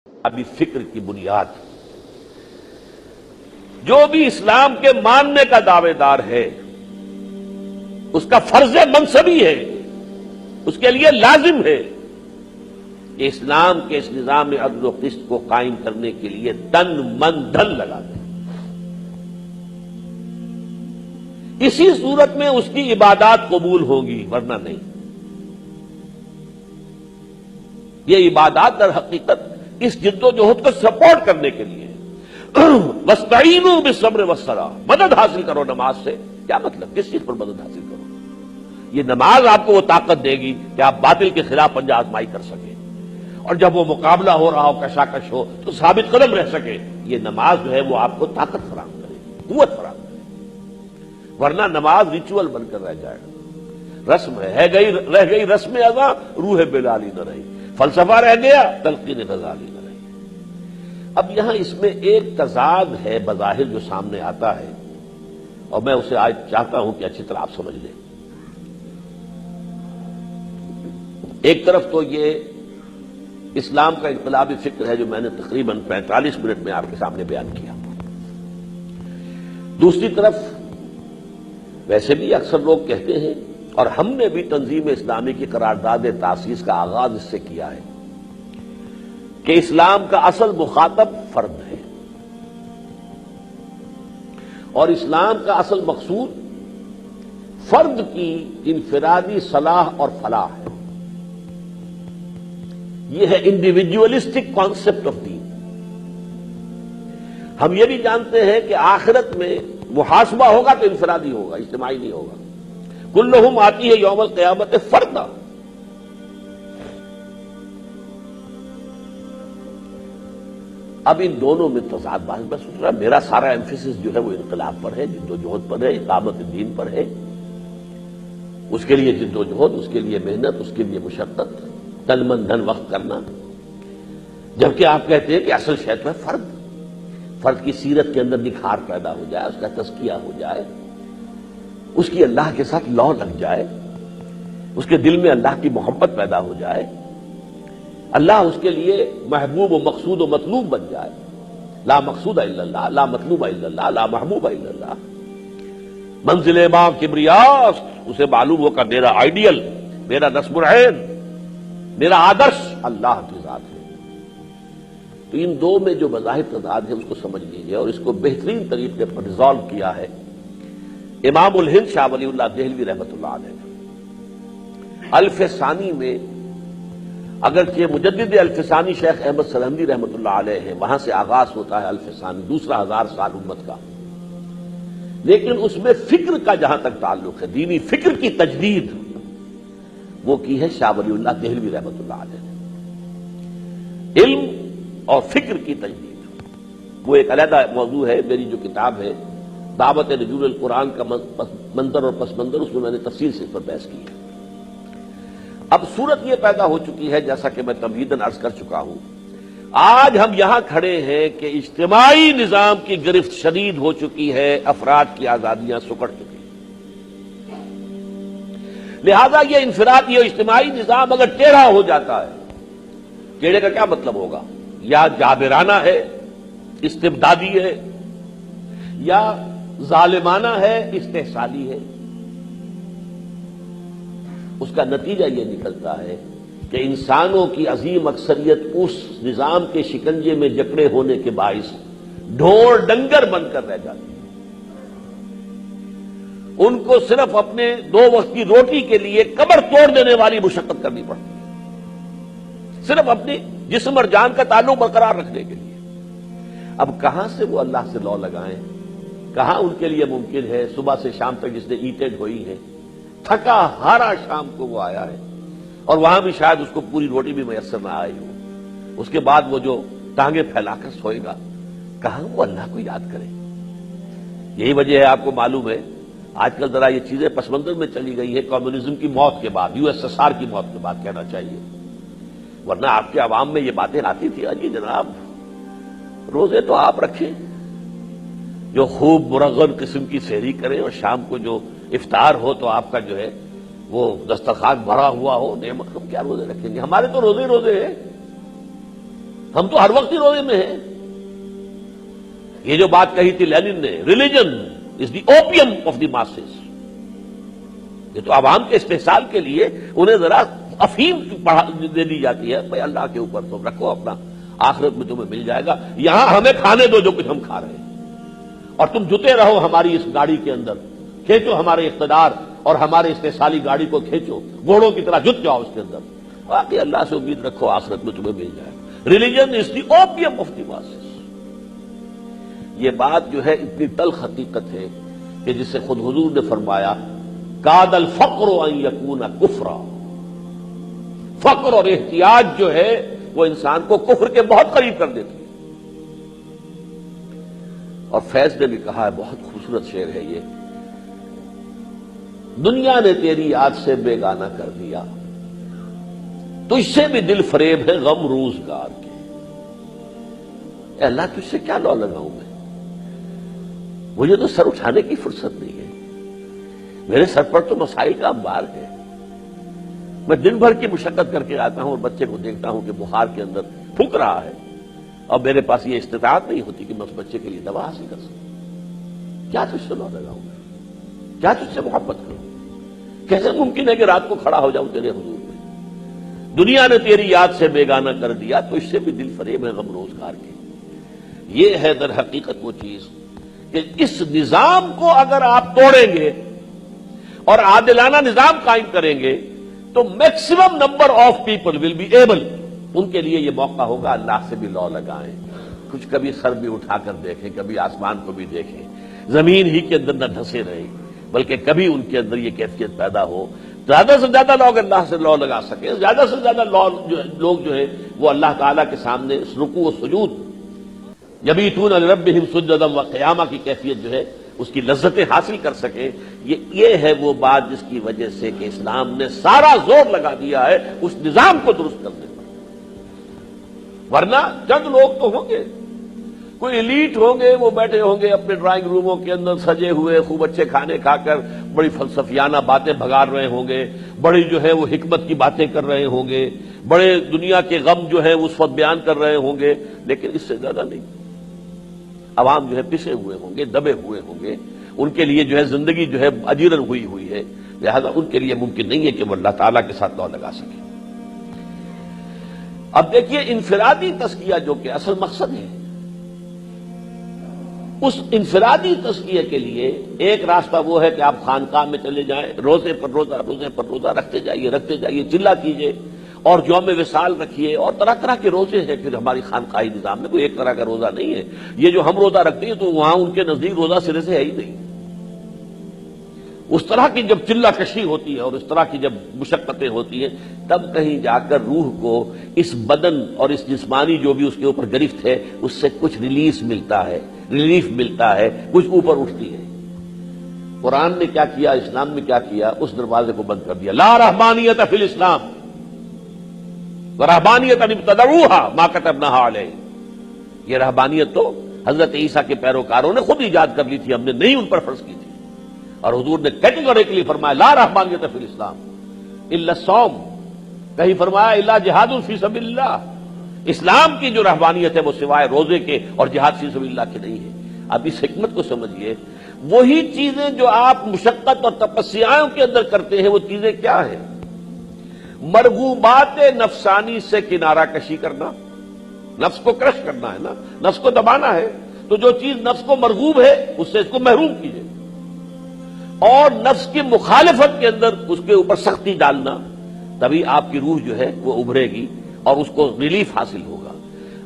ابھی فکر کی بنیاد، جو بھی اسلام کے ماننے کا دعوے دار ہے اس کا فرض منصبی ہے، اس کے لیے لازم ہے کہ اسلام کے اس نظام عدل و قسط کو قائم کرنے کے لیے تن من دھن لگا دیں۔ اسی صورت میں اس کی عبادات قبول ہوں گی، ورنہ نہیں۔ یہ عبادات در حقیقت اس جد و جہد کو سپورٹ کرنے کے لیے وَاسْتَعِينُوا بِالصَّبْرِ وَالصَّلَاةِ، مدد حاصل کرو نماز سے۔ کیا مطلب؟ کس چیز پر مدد حاصل کرو؟ یہ نماز آپ کو وہ طاقت دے گی کہ آپ باطل کے خلاف پنجہ آزمائی کر سکیں، اور جب وہ مقابلہ ہو رہا ہو، کشاکش ہو، تو ثابت قدم رہ سکے۔ یہ نماز جو ہے وہ آپ کو طاقت فراہم کرے گی، قوت فراہم کرے گی، ورنہ نماز ریچول بن کر رہ جائے گا، رسم ہے، رہ گئی رسم ادا، روح بلالی نہ رہی، فلسفہ رہ گیا، تلقین غزالی نہ رہی۔ اب یہاں اس میں ایک تضاد ہے بظاہر جو سامنے آتا ہے، اور میں اسے آج چاہتا ہوں کہ اچھی طرح آپ سمجھ لیں۔ ایک طرف تو یہ اسلام کا انقلابی فکر ہے جو میں نے تقریباً 45 منٹ میں آپ کے سامنے بیان کیا۔ دوسری طرف ویسے بھی اکثر لوگ کہتے ہیں، اور ہم نے بھی تنظیم اسلامی کی قرارداد تاسیس کا آغاز اس سے کیا ہے، کہ اسلام کا اصل مخاطب فرد ہے، اور اسلام کا اصل مقصود فرد کی انفرادی صلاح اور فلاح ہے۔ یہ ہے انڈیویجولسٹک کانسیپٹ آف دین۔ ہم یہ بھی جانتے ہیں کہ آخرت میں محاسبہ ہوگا تو انفرادی ہوگا، اجتماعی نہیں ہوگا۔ کلہم آتی ہے یوم القیامت فردا۔ اب ان دونوں میں تضاد بات میں سوچ رہا، میرا سارا ایمفیسس جو ہے وہ انقلاب پر ہے، جد و جہد پر ہے، اقامت دین پر ہے۔ اس کے لیے جد و جہد، اس کے لیے محنت، اس کے لیے مشقت، تن من دھن وقت کرنا۔ جبکہ آپ کہتے ہیں کہ اصل شے تو ہے فرد، فرد کی سیرت کے اندر نکھار پیدا ہو جائے، اس کا تزکیہ ہو جائے، اس کی اللہ کے ساتھ لو لگ جائے، اس کے دل میں اللہ کی محبت پیدا ہو جائے، اللہ اس کے لیے محبوب و مقصود و مطلوب بن جائے۔ لا مقصود الا اللہ، لا مطلوب الا اللہ، لا محبوب الا اللہ۔ منزل ماں کبریاء، اسے معلوم ہو کہ میرا آئیڈیل، میرا نصب العین، میرا آدرش اللہ کی ذات ہے۔ تو ان دو میں جو بظاہر تضاد ہے اس کو سمجھ لیجیے، اور اس کو بہترین طریقے پر ریزالو کیا ہے امام الہند شاہ ولی اللہ دہلوی رحمۃ اللہ علیہ۔ الف ثانی میں اگرچہ مجدد الف ثانی شیخ احمد سرہندی رحمۃ اللہ علیہ ہیں، وہاں سے آغاز ہوتا ہے الف ثانی، دوسرا 1000 سال امت کا، لیکن اس میں فکر کا جہاں تک تعلق ہے، دینی فکر کی تجدید وہ کی ہے شاہ ولی اللہ دہلوی رحمۃ اللہ علیہ نے۔ علم اور فکر کی تجدید وہ ایک علیحدہ موضوع ہے۔ میری جو کتاب ہے دعوت نزول القرآن کا منظر اور پس منظر، اس میں میں نے تفصیل سے اس پر بحث کی ہے۔ اب صورت یہ پیدا ہو چکی ہے، جیسا کہ میں تمہیداً عرض کر چکا ہوں، آج ہم یہاں کھڑے ہیں کہ اجتماعی نظام کی گرفت شدید ہو چکی ہے، افراد کی آزادیاں سکڑ چکی ہیں۔ لہذا یہ انفرادی اور اجتماعی نظام اگر ٹیڑھا ہو جاتا ہے، ٹیڑھے کا کیا مطلب ہوگا؟ یا جابرانہ ہے، استبدادی ہے، یا ظالمانہ ہے، استحصالی ہے، اس کا نتیجہ یہ نکلتا ہے کہ انسانوں کی عظیم اکثریت اس نظام کے شکنجے میں جکڑے ہونے کے باعث ڈھور ڈنگر بن کر رہ جاتی ہے۔ ان کو صرف اپنے 2 وقت کی روٹی کے لیے کمر توڑ دینے والی مشقت کرنی پڑتی ہے، صرف اپنی جسم اور جان کا تعلق برقرار رکھنے کے لیے۔ اب کہاں سے وہ اللہ سے لو لگائیں؟ کہاں ان کے لیے ممکن ہے؟ صبح سے شام تک جس نے اینٹیں ڈھوئی ہیں، تھکا ہارا شام کو وہ آیا ہے، اور وہاں بھی شاید اس کو پوری روٹی بھی میسر نہ آئی ہو، اس کے بعد وہ جو ٹانگیں پھیلا کر سوئے گا، کہاں وہ اللہ کو یاد کرے؟ یہی وجہ ہے، آپ کو معلوم ہے آج کل ذرا یہ چیزیں پس منظر میں چلی گئی ہے، کمیونزم کی موت کے بعد، USSR کی موت کے بعد کہنا چاہیے، ورنہ آپ کے عوام میں یہ باتیں آتی تھی، جی جناب روزے تو آپ رکھیں، جو خوب مرغن قسم کی سحری کریں، اور شام کو جو افطار ہو تو آپ کا جو ہے وہ دسترخوان بھرا ہوا ہو، نعمت، ہم کیا روزے رکھیں گے؟ ہمارے تو روزے ہی روزے ہیں۔ ہم تو ہر وقت ہی روزے میں ہیں. یہ جو بات کہی تھی لینن نے، religion is the opium of the masses, یہ تو عوام کے استحصال کے لیے انہیں ذرا افیم دے دی جاتی ہے. بھائی اللہ کے اوپر تم رکھو اپنا، آخرت میں تمہیں مل جائے گا. یہاں ہمیں کھانے دو جو کچھ ہم کھا رہے ہیں، اور تم جتے رہو ہماری اس گاڑی کے اندر، کھینچو ہمارے اقتدار اور ہمارے استحصالی گاڑی کو کھینچو، گھوڑوں کی طرح جت جاؤ اس کے اندر. باقی اللہ سے امید رکھو آخرت میں تمہیں مل جائے گا. Religion is the opium of the masses. یہ بات جو ہے اتنی تلخ حقیقت ہے کہ جس سے خود حضور نے فرمایا کاد الفقر ان یکون کفرا. فقر اور احتیاج جو ہے وہ انسان کو کفر کے بہت قریب کر دیتی ہے. اور فیض نے بھی کہا ہے، بہت خوبصورت شعر ہے یہ، دنیا نے تیری یاد سے بیگانہ کر دیا، تجھ سے بھی دل فریب ہے غم روزگار کے. اے اللہ تجھ سے کیا لو لگاؤں میں، مجھے تو سر اٹھانے کی فرصت نہیں ہے، میرے سر پر تو مسائل کا انبار ہے. میں دن بھر کی مشقت کر کے آتا ہوں اور بچے کو دیکھتا ہوں کہ بخار کے اندر پھونک رہا ہے، اور میرے پاس یہ استطاعت نہیں ہوتی کہ میں اس بچے کے لیے دوا حاصل کر سکوں. کیا تجھ سے لو لگاؤں میں، کیا تجھ سے محبت کروں، کیسے ممکن ہے کہ رات کو کھڑا ہو جاؤں تیرے حضور میں. دنیا نے تیری یاد سے بیگانہ کر دیا، تو اس سے بھی دل فریب ہے غم روزگار کے. یہ ہے در حقیقت وہ چیز کہ اس نظام کو اگر آپ توڑیں گے اور عادلانہ نظام قائم کریں گے تو maximum number of people will be able, ان کے لیے یہ موقع ہوگا اللہ سے بھی لو لگائیں، کچھ کبھی سر بھی اٹھا کر دیکھیں، کبھی آسمان کو بھی دیکھیں، زمین ہی کے اندر نہ دھسے رہیں، بلکہ کبھی ان کے اندر یہ کیفیت پیدا ہو. زیادہ سے زیادہ لوگ اللہ سے لو لگا سکیں، زیادہ سے زیادہ لوگ جو ہے وہ اللہ تعالیٰ کے سامنے رکوع و سجود، یبیتون لربہم سجدا و قیاما کی کیفیت جو ہے اس کی لذتیں حاصل کر سکیں. یہ ہے وہ بات جس کی وجہ سے کہ اسلام نے سارا زور لگا دیا ہے اس نظام کو درست کرنے پر. ورنہ چند لوگ تو ہوں گے، کوئی ایلیٹ ہوں گے، وہ بیٹھے ہوں گے اپنے ڈرائنگ روموں کے اندر سجے ہوئے، خوب اچھے کھانے کھا کر بڑی فلسفیانہ باتیں بھگار رہے ہوں گے، بڑی جو ہے وہ حکمت کی باتیں کر رہے ہوں گے، بڑے دنیا کے غم جو ہے اس وقت بیان کر رہے ہوں گے، لیکن اس سے زیادہ نہیں. عوام جو ہے پسے ہوئے ہوں گے، دبے ہوئے ہوں گے، ان کے لیے جو ہے زندگی جو ہے اجیرن ہوئی ہے، لہذا ان کے لیے ممکن نہیں ہے کہ وہ اللہ تعالیٰ کے ساتھ لو لگا سکے. اب دیکھیے انفرادی تزکیہ جو کہ اصل مقصد ہے، اس انفرادی تزکیے کے لیے ایک راستہ وہ ہے کہ آپ خانقاہ میں چلے جائیں، روزے پر روزہ رکھتے جائیے، چلا کیجئے، اور یوم وصال رکھیے، اور طرح طرح کے روزے ہیں. پھر ہماری خانقاہی نظام میں کوئی ایک طرح کا روزہ نہیں ہے. یہ جو ہم روزہ رکھتے ہیں تو وہاں ان کے نزدیک روزہ سرے سے ہے ہی نہیں. اس طرح کی جب چلا کشی ہوتی ہے اور اس طرح کی جب مشقتیں ہوتی ہیں، تب کہیں جا کر روح کو اس بدن اور اس جسمانی جو بھی اس کے اوپر گرفت ہے اس سے کچھ ریلیف ملتا ہے، کچھ اوپر اٹھتی ہے. قرآن نے کیا کیا، اسلام نے کیا کیا، اس دروازے کو بند کر دیا. لا رہبانیت فی الاسلام ورہبانیت ابتدعوها ما كتبناها علیہم. یہ رہبانیت تو حضرت عیسیٰ کے پیروکاروں نے خود ایجاد کر لی تھی، ہم نے نہیں ان پر فرض کی تھی. اور حضور نے کیٹیگوریکلی فرمایا لا رہبانیت فی الاسلام الا الصوم، کہیں فرمایا الا جہاد فی سبیل اللہ. اسلام کی جو رہبانیت ہے وہ سوائے روزے کے اور جہاد فی سبیل اللہ کے نہیں ہے. اب اس حکمت کو سمجھیے، وہی چیزیں جو آپ مشقت اور تپسیاؤں کے اندر کرتے ہیں وہ چیزیں کیا ہیں؟ مرغوبات نفسانی سے کنارہ کشی کرنا، نفس کو کرش کرنا ہے نا، نفس کو دبانا ہے. تو جو چیز نفس کو مرغوب ہے اس سے اس کو محروم کیجیے، اور نفس کی مخالفت کے اندر اس کے اوپر سختی ڈالنا، تبھی آپ کی روح جو ہے وہ ابھرے گی اور اس کو ریلیف حاصل ہوگا.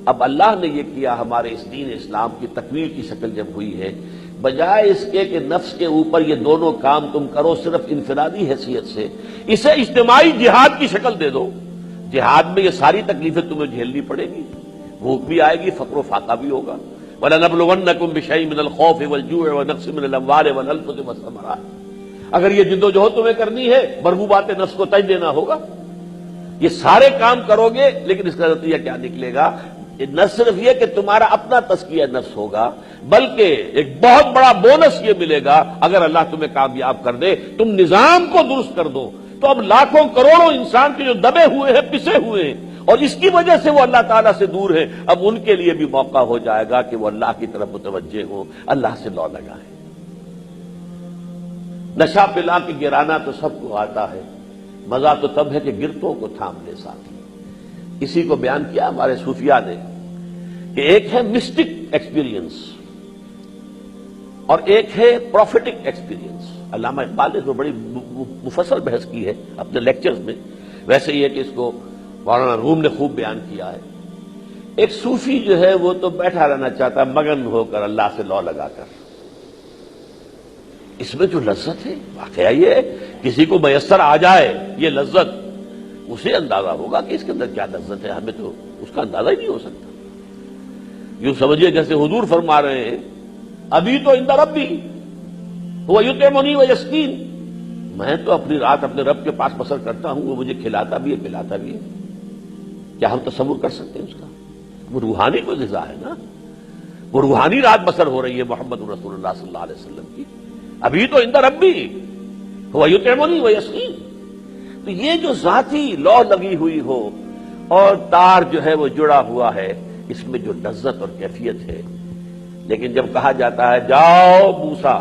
اب اللہ نے یہ کیا، ہمارے اس دین اسلام کی تکمیل کی شکل جب ہوئی ہے، بجائے اس کے کہ نفس کے اوپر یہ دونوں کام تم کرو صرف انفرادی حیثیت سے، اسے اجتماعی جہاد کی شکل دے دو. جہاد میں یہ ساری تکلیفیں تمہیں جھیلنی پڑے گی، بھوک بھی آئے گی، فقر و فاقہ بھی ہوگا. وَلَنَبْلُوَنَّكُمْ بِشَيْءٍ مِّنَ الْخَوْفِ وَالْجُوعِ وَنَقْصٍ مِّنَ الْأَمْوَالِ وَالْأَنفُسِ وَالثَّمَرَاتِ. اگر یہ جد و جہد تمہیں کرنی ہے، مرغوبات نفس کو تج دینا ہوگا. یہ سارے کام کرو گے، لیکن اس کا نتیجہ کیا نکلے گا؟ نہ صرف یہ کہ تمہارا اپنا تزکیہ نفس ہوگا، بلکہ ایک بہت بڑا بونس یہ ملے گا اگر اللہ تمہیں کامیاب کر دے، تم نظام کو درست کر دو. تو اب لاکھوں کروڑوں انسان کے جو دبے ہوئے ہیں، پسے ہوئے ہیں، اور اس کی وجہ سے وہ اللہ تعالیٰ سے دور ہیں، اب ان کے لیے بھی موقع ہو جائے گا کہ وہ اللہ کی طرف متوجہ ہوں، اللہ سے لو لگائیں۔ نشہ پلا کے گرانا تو سب کو آتا ہے، مزہ تو تب ہے کہ گرتوں کو تھام لے ساتھی۔ اسی کو بیان کیا ہمارے صوفیاء نے کہ ایک ہے مسٹک ایکسپیرینس اور ایک ہے پروفیٹک ایکسپیرینس۔ علامہ اقبال نے اس میں بڑی مفصل بحث کی ہے اپنے لیکچرز میں، ویسے یہ کہ اس کو مولانا روم نے خوب بیان کیا ہے۔ ایک صوفی جو ہے وہ تو بیٹھا رہنا چاہتا مگن ہو کر اللہ سے لو لگا کر، اس میں جو لذت ہے واقعہ یہ ہے کسی کو میسر آ جائے یہ لذت، اسے اندازہ ہوگا کہ اس کے اندر کیا لذت ہے، ہمیں تو اس کا اندازہ ہی نہیں ہو سکتا۔ یوں سمجھیے جیسے حضور فرما رہے ہیں ابھی تو عند ربی هو یطعمنی ویسقین، میں تو اپنی رات اپنے رب کے پاس بسر کرتا ہوں، وہ مجھے کھلاتا بھی ہے پلاتا بھی ہے۔ کیا ہم تصور کر سکتے ہیں اس کا؟ وہ روحانی کوئی غذا ہے نا، وہ روحانی رات بسر ہو رہی ہے محمد رسول اللہ صلی اللہ علیہ وسلم کی۔ ابھی تو عند ربی هو یطعمنی ویسقین، تو یہ جو ذاتی لو لگی ہوئی ہو اور تار جو ہے وہ جڑا ہوا ہے، اس میں جو لذت اور کیفیت ہے۔ لیکن جب کہا جاتا ہے جاؤ موسیٰ،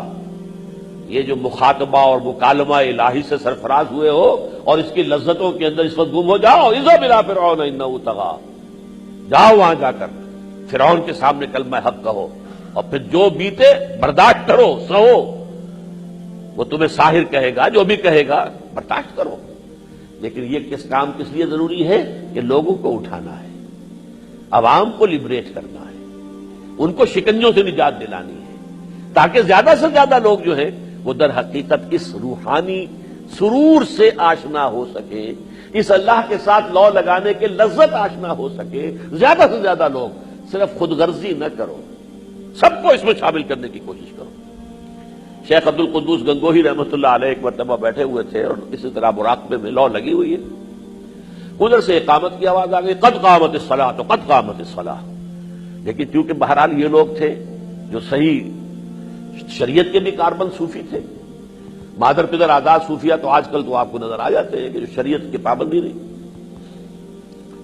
یہ جو مخاطبہ اور مکالمہ الہی سے سرفراز ہوئے ہو اور اس کی لذتوں کے اندر اس وقت گم ہو جاؤ، اذهب الى فرعون انه طغى، جاؤ وہاں جا کر فرعون کے سامنے کلمہ حق کہو اور پھر جو بیتے برداشت کرو، سہو، وہ تمہیں ساحر کہے گا جو بھی کہے گا برداشت کرو۔ لیکن یہ کس کام کس لیے ضروری ہے کہ لوگوں کو اٹھانا ہے، عوام کو لبریٹ کرنا ہے، ان کو شکنجوں سے نجات دلانی ہے، تاکہ زیادہ سے زیادہ لوگ جو ہیں وہ در حقیقت اس روحانی سرور سے آشنا ہو سکے، اس اللہ کے ساتھ لو لگانے کے لذت آشنا ہو سکے۔ زیادہ سے زیادہ لوگ، صرف خود غرضی نہ کرو، سب کو اس میں شامل کرنے کی کوشش کرو۔ شیخ عبد القدوس گنگوہی رحمۃ اللہ علیہ ایک مرتبہ بیٹھے ہوئے تھے اور اسی طرح مراقبے میں لو لگی ہوئی ہے، ادھر سے اقامت کی آواز آ گئی، قد قامت الصلاۃ قد قامت الصلاۃ۔ لیکن چونکہ بہرحال یہ لوگ تھے جو صحیح شریعت کے بھی کاربند صوفی تھے، مادر پدر آزاد صوفیہ تو آج کل تو آپ کو نظر آ جاتے ہیں کہ جو شریعت کی پابندی نہیں،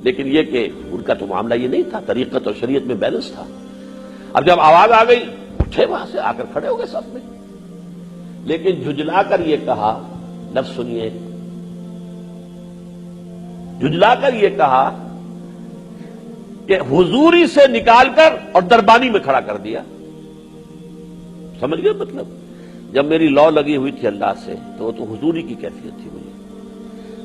لیکن یہ کہ ان کا تو معاملہ یہ نہیں تھا، طریقت اور شریعت میں بیلنس تھا۔ اب جب آواز آ گئی اٹھے وہاں سے، آ کر کھڑے ہو گئے سب میں، لیکن جھجلا کر یہ کہا، لفظ سنیے، جھجلا کر یہ کہا کہ حضوری سے نکال کر اور دربانی میں کھڑا کر دیا۔ سمجھ گئے مطلب؟ جب میری لو لگی ہوئی تھی اللہ سے تو وہ تو حضوری کی کیفیت تھی مجھے،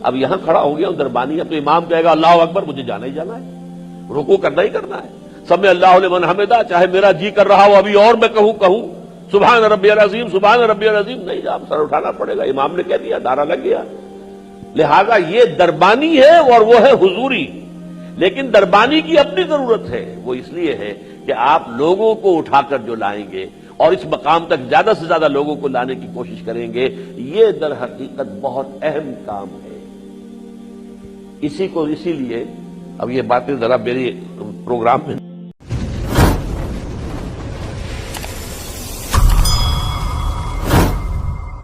اب یہاں کھڑا ہو گیا ہوں دربانی، اب تو امام کہے گا اللہ اکبر، مجھے جانا ہی جانا ہے، رکوع کرنا ہی کرنا ہے، سمع اللہ لمن حمدہ، چاہے میرا جی کر رہا ہو ابھی اور میں کہوں سبحان ربی العظیم سبحان ربی العظیم، نہیں، جب سر اٹھانا پڑے گا، امام نے کہہ دیا، نعرہ لگ گیا۔ لہذا یہ دربانی ہے اور وہ ہے حضوری، لیکن دربانی کی اپنی ضرورت ہے، وہ اس لیے ہے کہ آپ لوگوں کو اٹھا کر جو لائیں گے اور اس مقام تک زیادہ سے زیادہ لوگوں کو لانے کی کوشش کریں گے، یہ در حقیقت بہت اہم کام ہے۔ اسی لیے اب یہ باتیں ذرا میری پروگرام میں